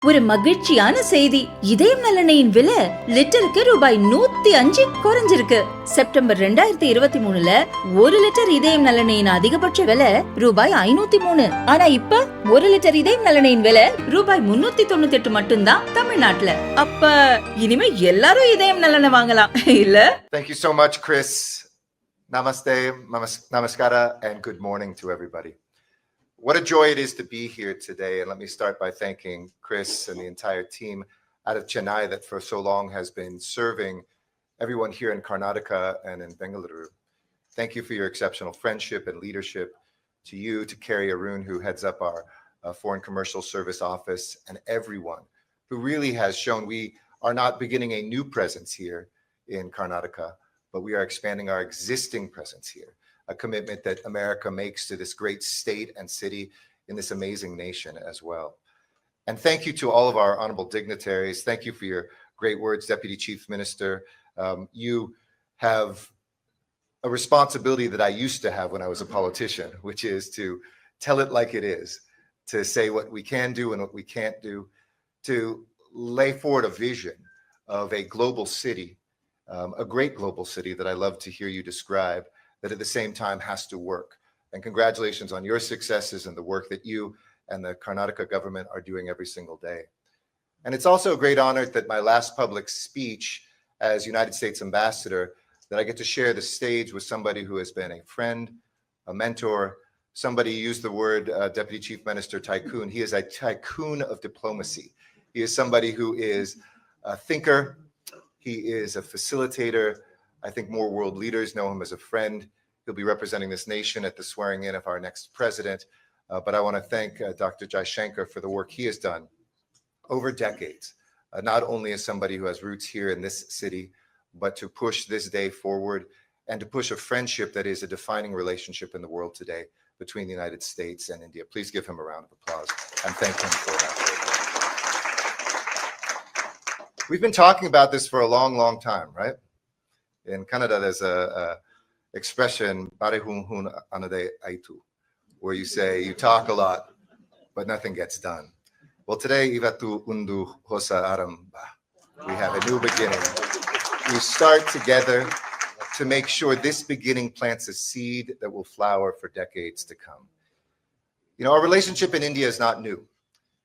ஒரு மகிழ்ச்சியான செய்தி. இதயம் நலனையின் விலை லிட்டருக்கு ரூபாய் 105 குறைஞ்சிருக்கு. செப்டம்பர் 2023ல 1 லிட்டர் இதயம் நலனையின் அதிகபட்ச விலை ரூபாய் 503. ஆனா இப்ப 1 லிட்டர் இதயம் நலனையின் விலை ரூபாய் 398 மட்டும்தான் தமிழ்நாட்டுல. அப்ப இனிமே எல்லாரும் இதயம் நலனை வாங்கலாம் இல்ல? Thank you so much, Chris. Namaste, namaskara, and good morning to everybody. What a joy it is to be here today. And let me start by thanking Chris and the entire team out of Chennai that for so long has been serving everyone here in Karnataka and in Bengaluru. Thank you for your exceptional friendship and leadership. To you, to Carrie Arun, who heads up our Foreign Commercial Service Office, and everyone who really has shown we are not beginning a new presence here in Karnataka, but we are expanding our existing presence here. A commitment that America makes to this great state and city in this amazing nation as well. And thank you to all of our honorable dignitaries. Thank you for your great words, Deputy Chief Minister. You have a responsibility that I used to have when I was a politician, which is to tell it like it is, to say what we can do and what we can't do, to lay forward a vision of a global city, a great global city that I love to hear you describe, that at the same time has to work. And congratulations on your successes and the work that you and the Karnataka government are doing every single day. And it's also a great honor that my last public speech as United States Ambassador, that I get to share the stage with somebody who has been a friend, a mentor, somebody used the word Deputy Chief Minister tycoon. He is a tycoon of diplomacy. He is somebody who is a thinker. He is a facilitator. I think more world leaders know him as a friend. He'll be representing this nation at the swearing in of our next president. But I want to thank Dr. Jaishankar for the work he has done over decades, not only as somebody who has roots here in this city, but to push this day forward and to push a friendship that is a defining relationship in the world today between the United States and India. Please give him a round of applause and thank him for that. We've been talking about this for a long, long time, right? In Canada, there's a expression, "Parehun anade aitu," where you say you talk a lot, but nothing gets done. Well, today, Ivatu undu hosa aramba. We have a new beginning. We start together to make sure this beginning plants a seed that will flower for decades to come. You know, our relationship in India is not new.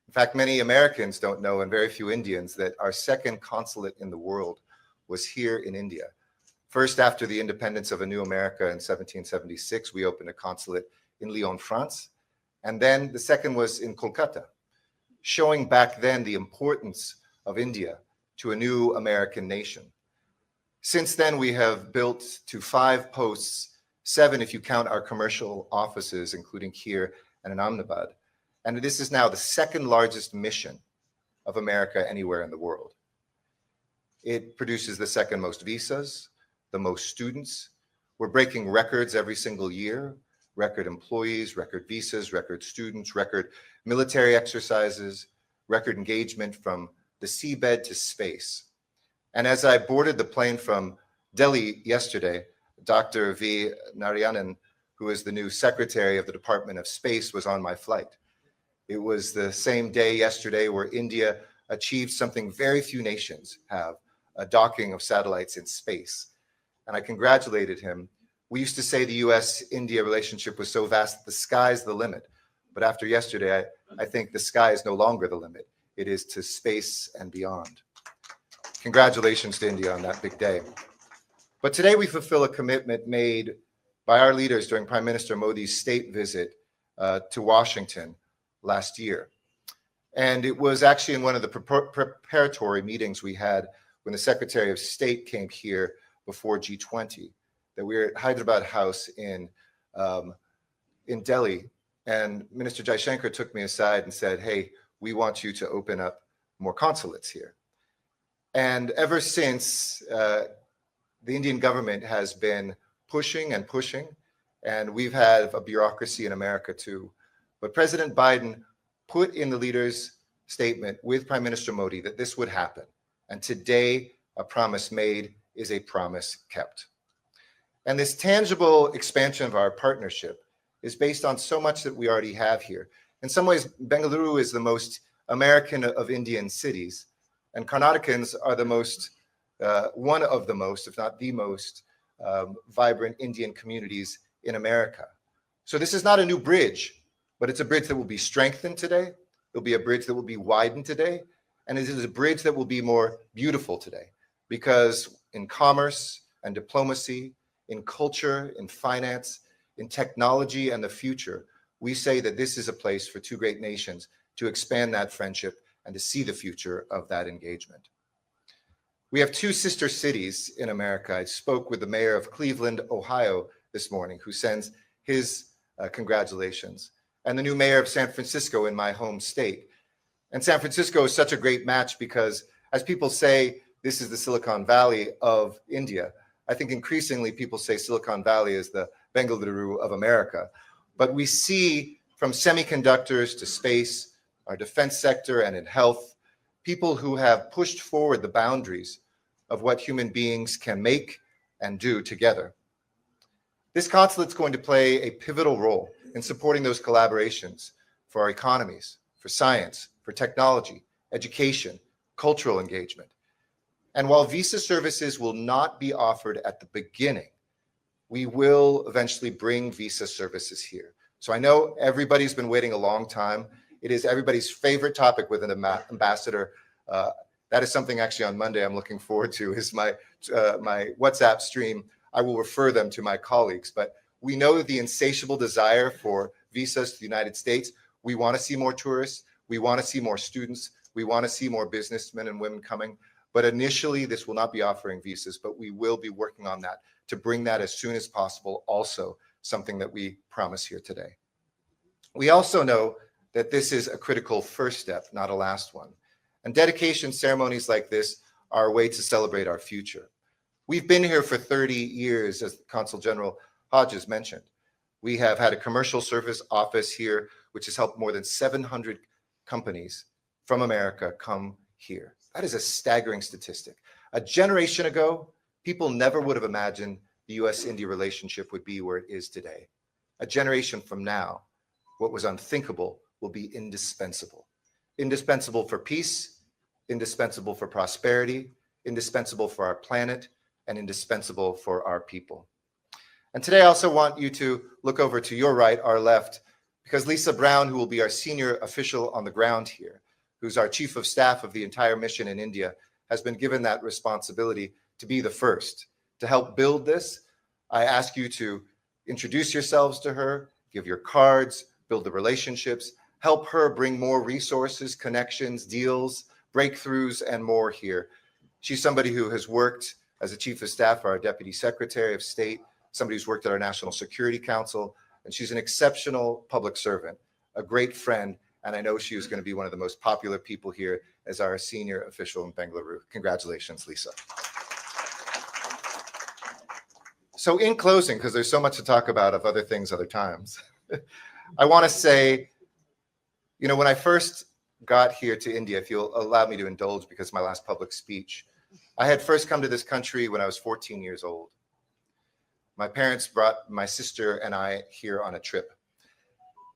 In fact, many Americans don't know, and very few Indians, that our second consulate in the world was here in India. First, after the independence of a new America in 1776, we opened a consulate in Lyon, France. And then the second was in Kolkata, showing back then the importance of India to a new American nation. Since then, we have built to 5 posts, 7 if you count our commercial offices, including here and in Ahmedabad. And this is now the second largest mission of America anywhere in the world. It produces the second most visas, the most students. We're breaking records every single year, record employees, record visas, record students, record military exercises, record engagement from the seabed to space. And as I boarded the plane from Delhi yesterday, Dr. V. Narayanan, who is the new secretary of the Department of Space, was on my flight. It was the same day yesterday where India achieved something very few nations have, a docking of satellites in space. And I congratulated him. We used to say the US-India relationship was so vast that the sky's the limit. But after yesterday, I think the sky is no longer the limit. It is to space and beyond. Congratulations to India on that big day. But today we fulfill a commitment made by our leaders during Prime Minister Modi's state visit to Washington last year. And it was actually in one of the preparatory meetings we had when the Secretary of State came here before G20, that we were at Hyderabad House in Delhi, and Minister Jaishankar took me aside and said, "Hey, we want you to open up more consulates here." And ever since, the Indian government has been pushing and pushing, and we've had a bureaucracy in America too. But President Biden put in the leader's statement with Prime Minister Modi that this would happen. And today, a promise made is a promise kept. And this tangible expansion of our partnership is based on so much that we already have here. In some ways, Bengaluru is the most American of Indian cities. And Karnatakans are the most, one of the most, if not the most, vibrant Indian communities in America. So this is not a new bridge, but it's a bridge that will be strengthened today. It'll be a bridge that will be widened today. And it is a bridge that will be more beautiful today, because in commerce and diplomacy, in culture, in finance, in technology and the future, we say that this is a place for two great nations to expand that friendship and to see the future of that engagement. We have two sister cities in America. I spoke with the mayor of Cleveland, Ohio this morning, who sends his congratulations, and the new mayor of San Francisco in my home state. And San Francisco is such a great match because, as people say, this is the Silicon Valley of India. I think increasingly people say Silicon Valley is the Bengaluru of America. But we see from semiconductors to space, our defense sector, and in health, people who have pushed forward the boundaries of what human beings can make and do together. This consulate's going to play a pivotal role in supporting those collaborations for our economies, for science, for technology, education, cultural engagement. And while visa services will not be offered at the beginning, we will eventually bring visa services here. So I know everybody's been waiting a long time. It is everybody's favorite topic with an ambassador. That is something actually on Monday I'm looking forward to, is my WhatsApp stream. I will refer them to my colleagues, but we know the insatiable desire for visas to the United States. We want to see more tourists. We want to see more students. We want to see more businessmen and women coming. But initially, this will not be offering visas, but we will be working on that to bring that as soon as possible, also something that we promise here today. We also know that this is a critical first step, not a last one. And dedication ceremonies like this are a way to celebrate our future. We've been here for 30 years, as Consul General Hodges mentioned. We have had a commercial service office here, which has helped more than 700 companies from America come here. That is a staggering statistic. A generation ago, people never would have imagined the US-India relationship would be where it is today. A generation from now, what was unthinkable will be indispensable. Indispensable for peace, indispensable for prosperity, indispensable for our planet, and indispensable for our people. And today I also want you to look over to your right, our left, because Lisa Brown, who will be our senior official on the ground here, who's our chief of staff of the entire mission in India, has been given that responsibility to be the first. To help build this, I ask you to introduce yourselves to her, give your cards, build the relationships, help her bring more resources, connections, deals, breakthroughs, and more here. She's somebody who has worked as a chief of staff for our deputy secretary of state, somebody who's worked at our National Security Council, and she's an exceptional public servant, a great friend, and I know she is going to be one of the most popular people here as our senior official in Bengaluru. Congratulations, Lisa. So in closing, because there's so much to talk about of other things other times, I want to say, you know, when I first got here to India, if you'll allow me to indulge because of my last public speech, I had first come to this country when I was 14 years old. My parents brought my sister and I here on a trip.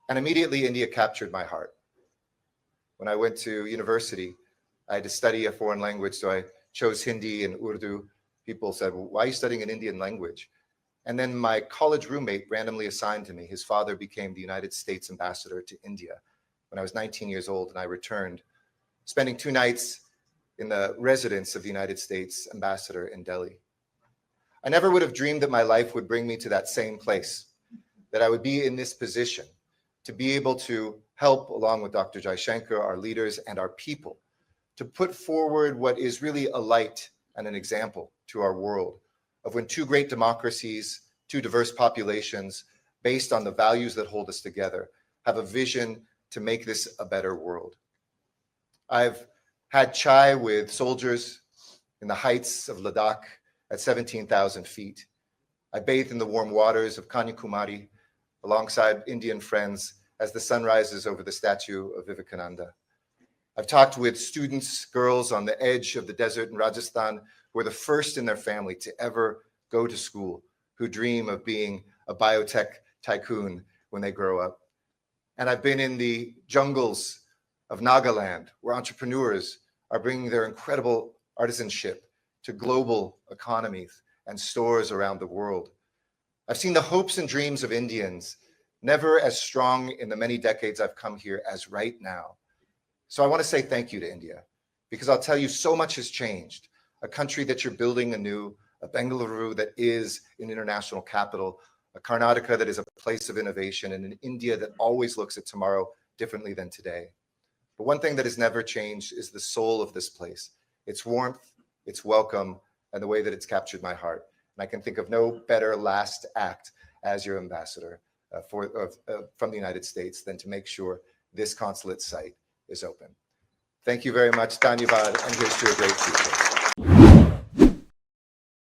And immediately India captured my heart. When I went to university, I had to study a foreign language, so I chose Hindi and Urdu. People said, well, why are you studying an Indian language? And then my college roommate randomly assigned to me. His father became the United States ambassador to India when I was 19 years old, and I returned, spending 2 nights in the residence of the United States ambassador in Delhi. I never would have dreamed that my life would bring me to that same place, that I would be in this position to be able to help, along with Dr. Jaishankar, our leaders and our people, to put forward what is really a light and an example to our world of when two great democracies, two diverse populations, based on the values that hold us together, have a vision to make this a better world. I've had chai with soldiers in the heights of Ladakh at 17,000 feet. I bathed in the warm waters of Kanyakumari alongside Indian friends as the sun rises over the statue of Vivekananda. I've talked with students, girls on the edge of the desert in Rajasthan who are the first in their family to ever go to school, who dream of being a biotech tycoon when they grow up. And I've been in the jungles of Nagaland, where entrepreneurs are bringing their incredible artisanship to global economies and stores around the world. I've seen the hopes and dreams of Indians never as strong in the many decades I've come here as right now. So I want to say thank you to India, because I'll tell you, so much has changed. A country that you're building anew, a Bengaluru that is an international capital, a Karnataka that is a place of innovation, and an India that always looks at tomorrow differently than today. But one thing that has never changed is the soul of this place, its warmth, its welcome, and the way that it's captured my heart. And I can think of no better last act as your ambassador from the United States than to make sure this consulate site is open. Thank you very much, Dhanyavad, and here's to a great future.